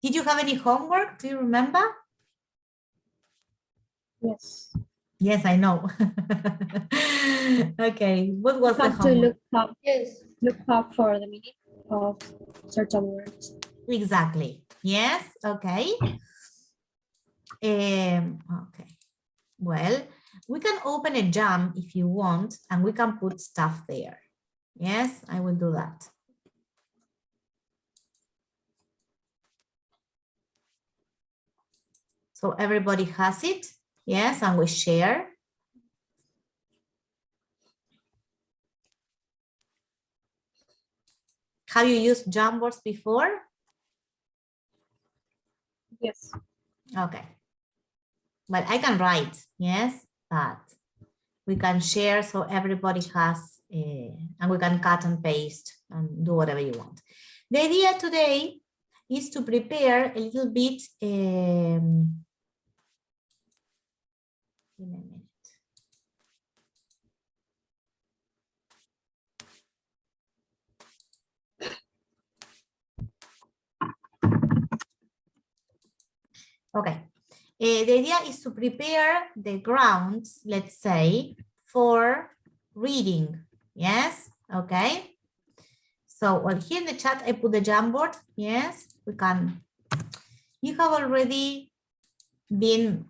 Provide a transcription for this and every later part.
Did you have any homework? Do you remember? Yes. Yes, I know. Okay, what was You the have to homework? look up for the meaning of certain words. Exactly. Yes, okay. Okay. Well, we can open a jam if you want, and we can put stuff there. Yes, I will do that. So everybody has it. Yes, and we share. Have you used Jamboards before? Yes. Okay. Well, I can write, yes, but we can share so everybody has, and we can cut and paste and do whatever you want. The idea today is to prepare a little bit. Give me a minute. Okay. The idea is to prepare the grounds, let's say, for reading. Yes, okay. So, well, here in the chat, I put the Jamboard. Yes, we can. You have already been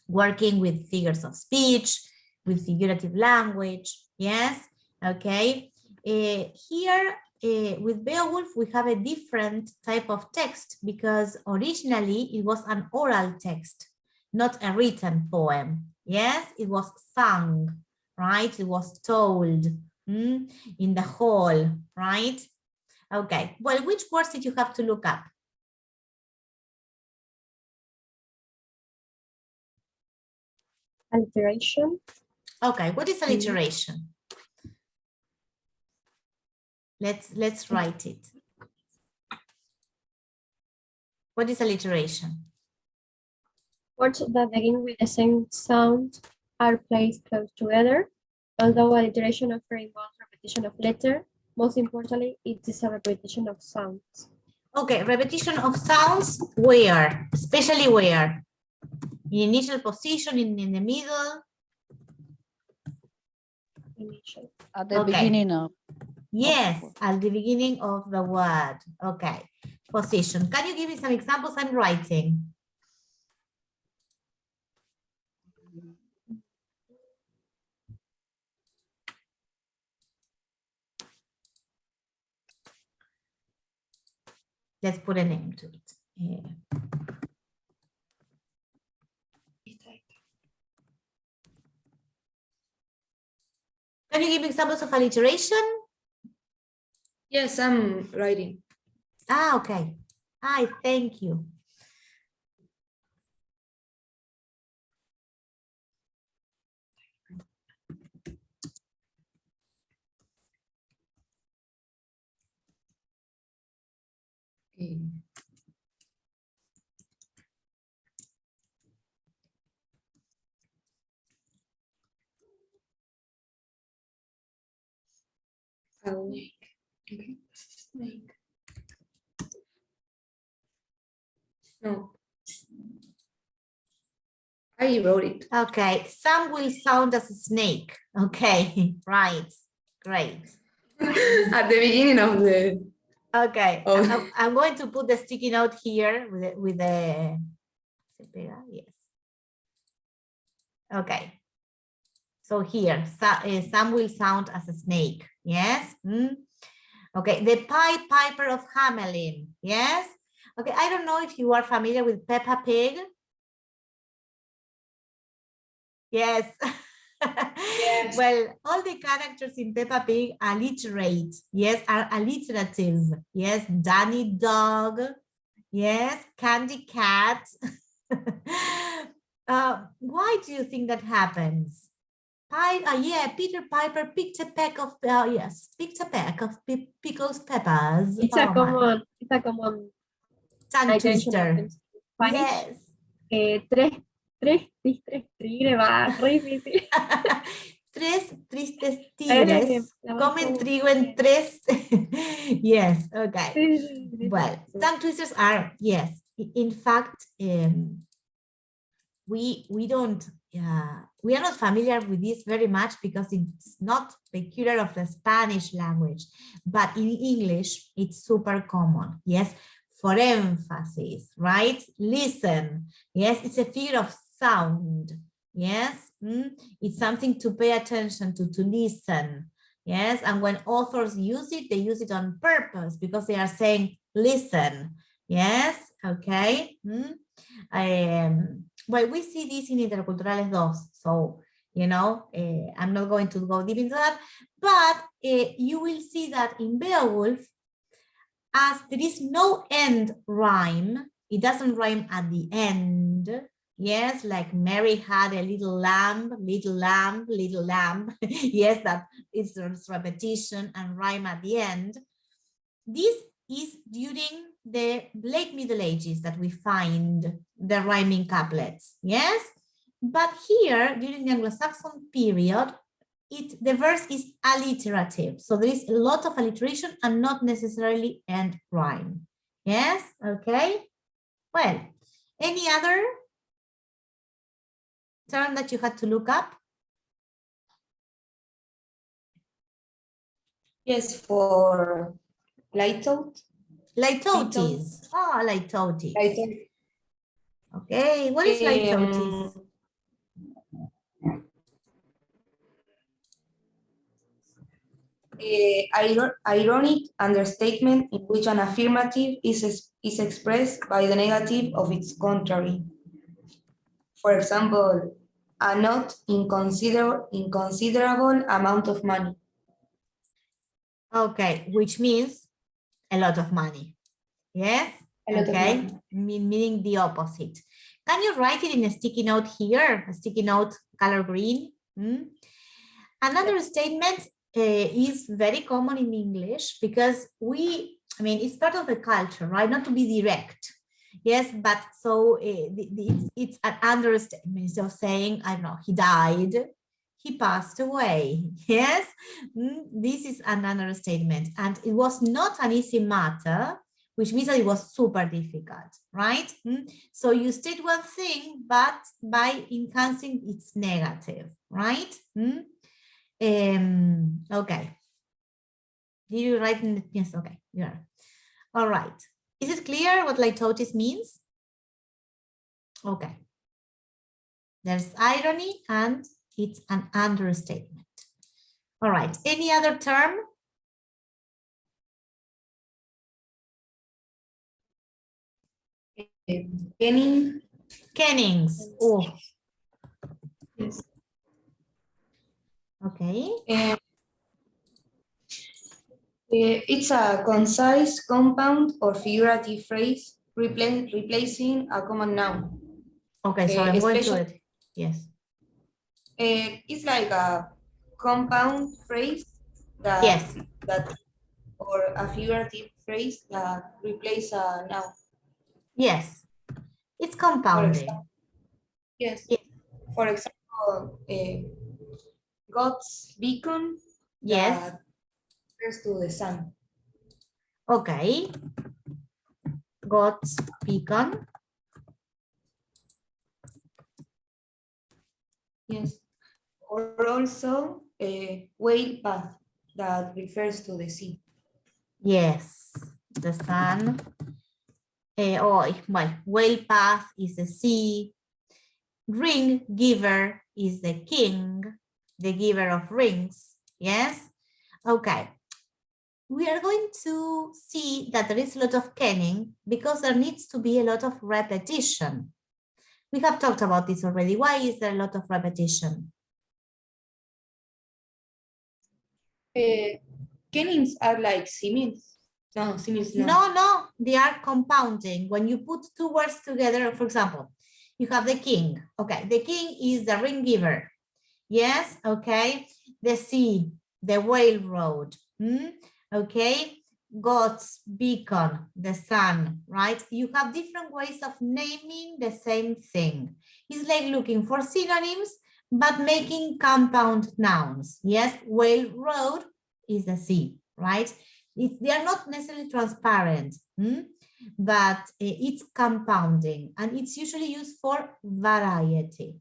working with figures of speech, with figurative language. Yes, okay. Here, with Beowulf, we have a different type of text because originally it was an oral text, not a written poem. Yes, it was sung, right? It was told in the hall, right? Okay, well, which words did you have to look up? Alliteration. Okay, what is alliteration? Let's write it. What is alliteration? Words that begin with the same sound are placed close together. Although alliteration often involves repetition of letter, most importantly, it is a repetition of sounds. Okay, repetition of sounds where? Especially where? In initial position, in the middle? Initial. At the beginning of. Yes, at the beginning of the word. Okay, position. Can you give me some examples? I'm writing. Let's put a name to it. Can you give examples of alliteration? Yes, I'm writing. Ah, okay. Hi, thank you. Okay. Snake. Okay. Snake. No. I wrote it. Okay, some will sound as a snake. Okay, right, great. At the beginning of the. Okay, Oh. I'm going to put the sticky note here with the yes. Okay. So here, some will sound as a snake. Yes. Okay, the Pied Piper of Hamelin. Yes. Okay, I don't know if you are familiar with Peppa Pig. Yes. Yes. Well, all the characters in Peppa Pig alliterate. Yes, are alliterative. Yes, Danny Dog. Yes, Candy Cat. Why do you think that happens? Yeah, Peter Piper picked a peck of pickles peppers. It's a common Tongue iteration twister. of Spanish. Yes. Tres tigre va re difícil. tres tristes Bien, tigres la comen bajo. trigo en tres. Yes, okay. Sí, sí, sí, Well, sí. tongue twisters are, yes. In fact, we don't we are not familiar with this very much because it's not peculiar of the Spanish language, but in English it's super common. Yes, for emphasis, right? Listen. Yes, it's a figure of sound. Yes, it's something to pay attention to listen. Yes, and when authors use it, they use it on purpose because they are saying listen. Yes, okay. Well, we see this in Interculturales II, so, you know, I'm not going to go deep into that, but you will see that in Beowulf, as there is no end rhyme, it doesn't rhyme at the end. Yes, like Mary had a little lamb, little lamb, little lamb. Yes, that is repetition and rhyme at the end. This is during the late Middle Ages that we find the rhyming couplets, yes? But here, during the Anglo-Saxon period, the verse is alliterative. So there is a lot of alliteration and not necessarily end rhyme. Yes, okay? Well, any other term that you had to look up? Yes, for lightout. Litotes. Oh, litotes. Lightout. Okay, what is litotes? Ironic understatement in which an affirmative is expressed by the negative of its contrary. For example, a not inconsiderable amount of money. Okay, which means a lot of money. Yes, A lot of okay, money. meaning the opposite. Can you write it in a sticky note here, a sticky note color green? Another statement is very common in English because it's part of the culture, right? Not to be direct. Yes, but so it's an understatement. Instead of saying, I don't know, he died, he passed away. Yes, this is an understatement. And it was not an easy matter, which means that it was super difficult, right? So you state one thing, but by enhancing its negative, right? Okay. Did you write in the, yes, okay, yeah. All right. Is it clear what litotes means? Okay. There's irony and it's an understatement. All right. Any other term? Kenning. Kennings. Oh, Yes. okay. It's a concise, compound, or figurative phrase replacing a common noun. Okay, so I'm going to Especially, it. Yes. it's like a compound phrase Yes. or a figurative phrase that replaces a noun. Yes. It's For compounding. example, yes. Yes. For example, God's beacon Yes. that refers to the sun. Okay. God's beacon. Yes. Or also a whale path that refers to the sea. Yes. The sun. My whale path is the sea. Ring giver is the king, the giver of rings. Yes. Okay. We are going to see that there is a lot of kenning because there needs to be a lot of repetition. We have talked about this already. Why is there a lot of repetition? Kennings are like similes. No, similes no. No, they are compounding. When you put two words together, for example, you have the king. Okay, the king is the ring giver. Yes, okay. The sea, the whale road. Okay, God's beacon, the sun, right? You have different ways of naming the same thing. It's like looking for synonyms, but making compound nouns. Yes, whale road is a sea, right? They are not necessarily transparent, but it's compounding, and it's usually used for variety.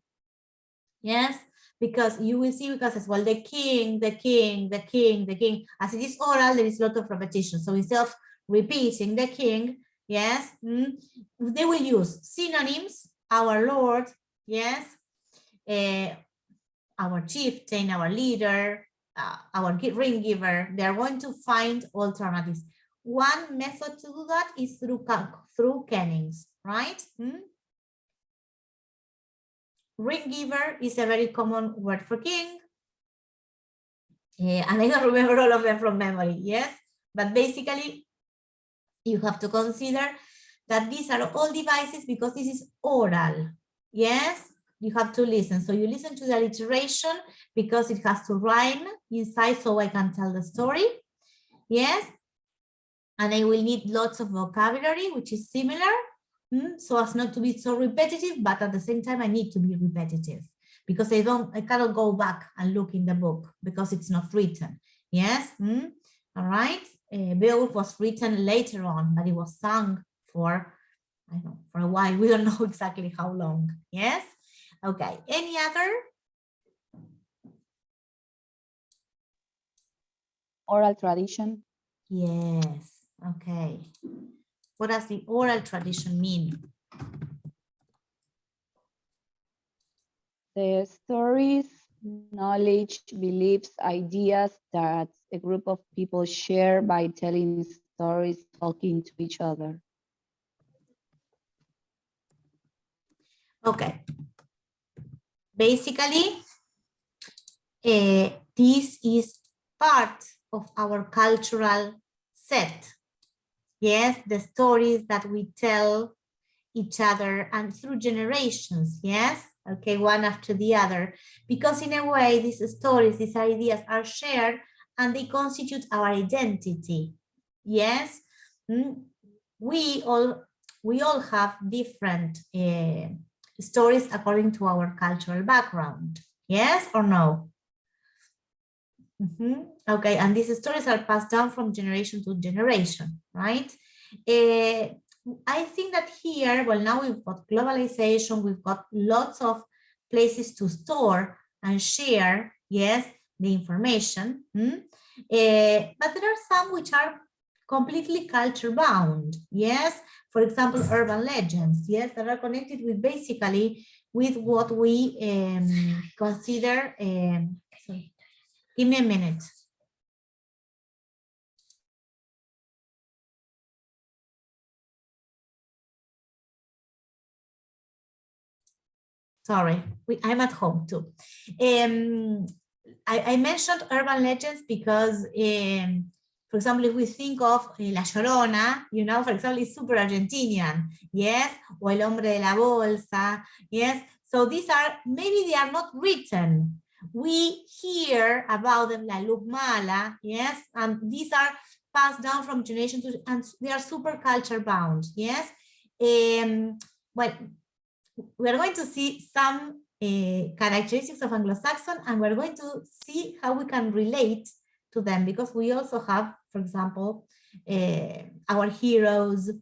Yes, because you will see, because as well, the king, the king, the king, the king. As it is oral, there is a lot of repetition. So instead of repeating the king, yes, they will use synonyms, our Lord, yes, our chieftain, our leader, our ring giver. They are going to find alternatives. One method to do that is through kennings, right? Ring giver is a very common word for king. And I don't remember all of them from memory, yes? But basically, you have to consider that these are all devices because this is oral, yes? You have to listen. So you listen to the alliteration because it has to rhyme inside so I can tell the story, yes? And I will need lots of vocabulary, which is similar, so as not to be so repetitive, but at the same time, I need to be repetitive because I cannot go back and look in the book because it's not written. Yes. All right. Beowulf was written later on, but it was sung for, I don't know, for a while. We don't know exactly how long. Yes. Okay. Any other? Oral tradition. Yes. Okay. What does the oral tradition mean? The stories, knowledge, beliefs, ideas that a group of people share by telling stories, talking to each other. Okay. Basically, this is part of our cultural set. Yes, the stories that we tell each other and through generations, yes? Okay, one after the other. Because in a way, these stories, these ideas are shared and they constitute our identity, yes? We all have different stories according to our cultural background, yes or no? Okay, and these stories are passed down from generation to generation, right? I think that here, well, now we've got globalization, we've got lots of places to store and share, yes, the information. But there are some which are completely culture bound, yes? For example, urban legends, yes, that are connected with basically with what we consider, sorry. Give me a minute. Sorry, I'm at home too. I mentioned urban legends because, for example, if we think of La Llorona, you know, for example, it's super Argentinian, yes? O El Hombre de la Bolsa, yes? So these are, maybe they are not written. We hear about them, La Luz Mala, yes? And these are passed down from generation to, and they are super culture bound, yes? Well, we're going to see some characteristics of Anglo-Saxon, and we're going to see how we can relate to them, because we also have, for example, our heroes,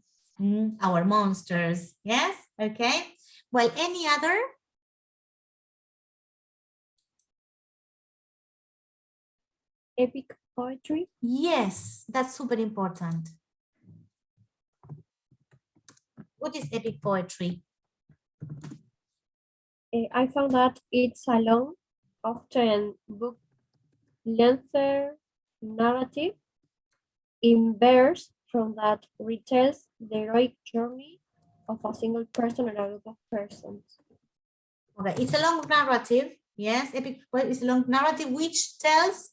our monsters, yes? Okay, well, any other? Epic poetry. Yes, that's super important. What is epic poetry? I found that it's a long, often book lengthy narrative in verse from that retells the heroic journey of a single person or a group of persons. Okay, it's a long narrative. Yes, epic poetry is a long narrative which tells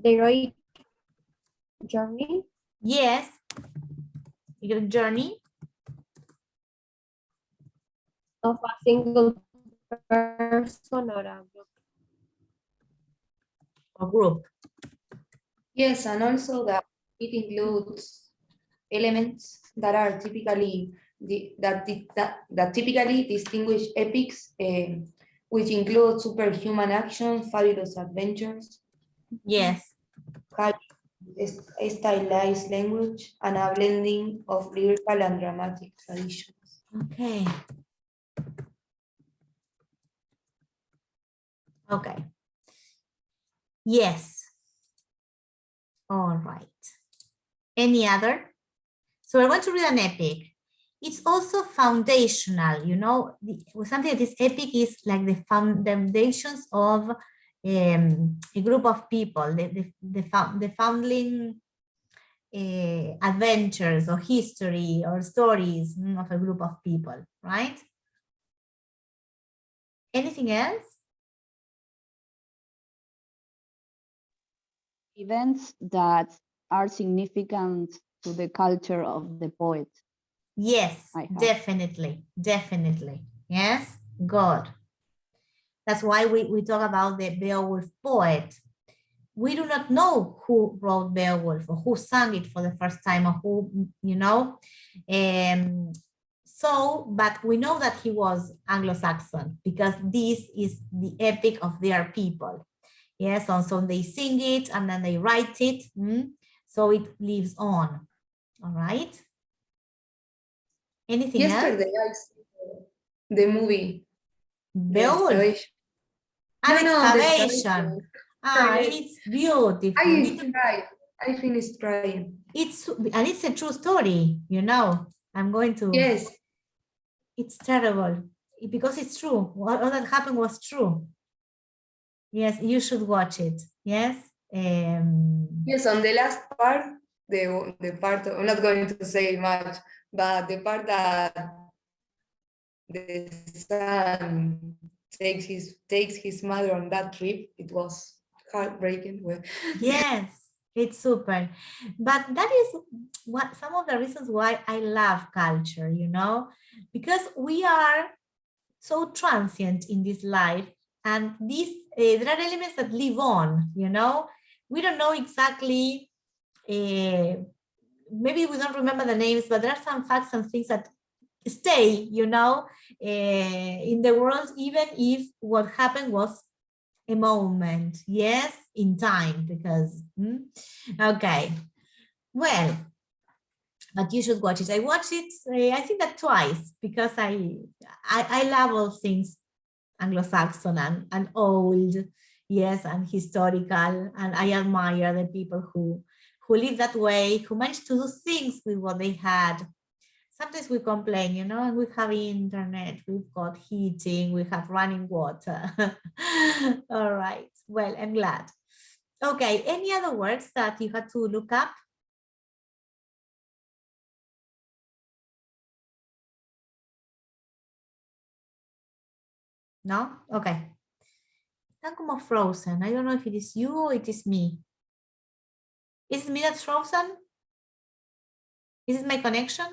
The heroic journey. yes, your journey Of a single person or a group. or group. Yes, and also that it includes elements that are typically that typically distinguish epics, which include superhuman action, fabulous adventures, Yes. high stylized language, and a blending of lyrical and dramatic traditions. Okay. Okay. Yes. All right. Any other? So we're going to read an epic. It's also foundational, you know, something that is epic is like the foundations of a group of people, the founding adventures or history or stories of a group of people, right? Anything else? Events that are significant to the culture of the poet. Yes, I have. definitely, definitely. Yes, good. That's why we talk about the Beowulf poet. We do not know who wrote Beowulf or who sang it for the first time or who, you know. But we know that he was Anglo-Saxon because this is the epic of their people. Yes, so they sing it and then they write it. So it lives on. All right. Anything Yesterday else? I saw the movie, The Beowulf. Excavation. An No, The excavation. Yes. It's beautiful. I tried. I finished trying. It's a true story, you know. I'm going to. Yes. It's terrible because it's true. All that happened was true. Yes, you should watch it. Yes. Yes, on the last part, the part, I'm not going to say much, but the part that the son takes his mother on that trip, it was heartbreaking. Yes, it's super. But that is what some of the reasons why I love culture, you know, because we are so transient in this life, and these there are elements that live on, you know. We don't know exactly, maybe we don't remember the names, but there are some facts and things that stay, you know, in the world, even if what happened was a moment, yes, in time, because, okay, well, but you should watch it. I watched it, I think that twice, because I love all things Anglo-Saxon and old, yes, and historical, and I admire the people who live that way, who managed to do things with what they had. Sometimes we complain, you know, and we have internet, we've got heating, we have running water. All right, well, I'm glad. Okay, any other words that you had to look up? No? Okay. Están como frozen. I don't know if it is you or it is me. Is it me that's frozen? Is it my connection?